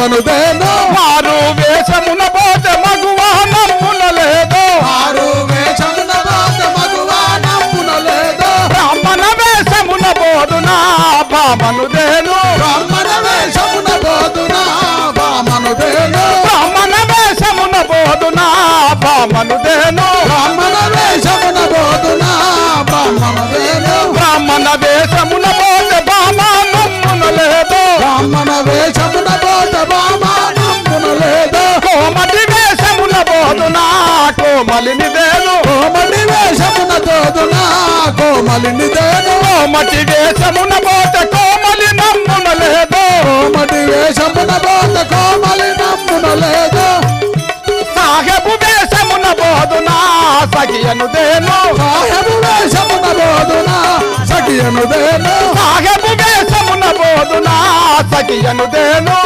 సఖియను దేను మారు వేషమున పోతే మగువా నమ్మునలేదు మారు వేషమున పోతే మగువా నమ్మునలేదు బ్రాహ్మణ వేషమున బోధునా బామనుదేను బ్రాహ్మణ వేషమున బోధునా బామనుదేను బ్రాహ్మణ వేషమున బోధునా బామనుదేను బ్రాహ్మణ వేషమున బోధునా బామనుదేను బ్రాహ్మణ వేషమున పోతే బామా నమ్మునలేదు బ్రాహ్మణ వేషమున పోతే బామా నమ్మునలేదు కోమటి వేషమున బోధునా కోమలినిదేను కోమలి వేషమున తోదునా కోమలిని దేను కోమటి వేషమున పోతే కోమలి నమ్మునలేదు కోమటి వేషమున పోతే కోమలి నమ్మునలేదు సాహెబు వేషమున బోధునా సఖియనుదేను సాహెబు వేషమున బోధునా సఖియను దేను సాహెబు వేషమున బోధునా సఖియనుదేను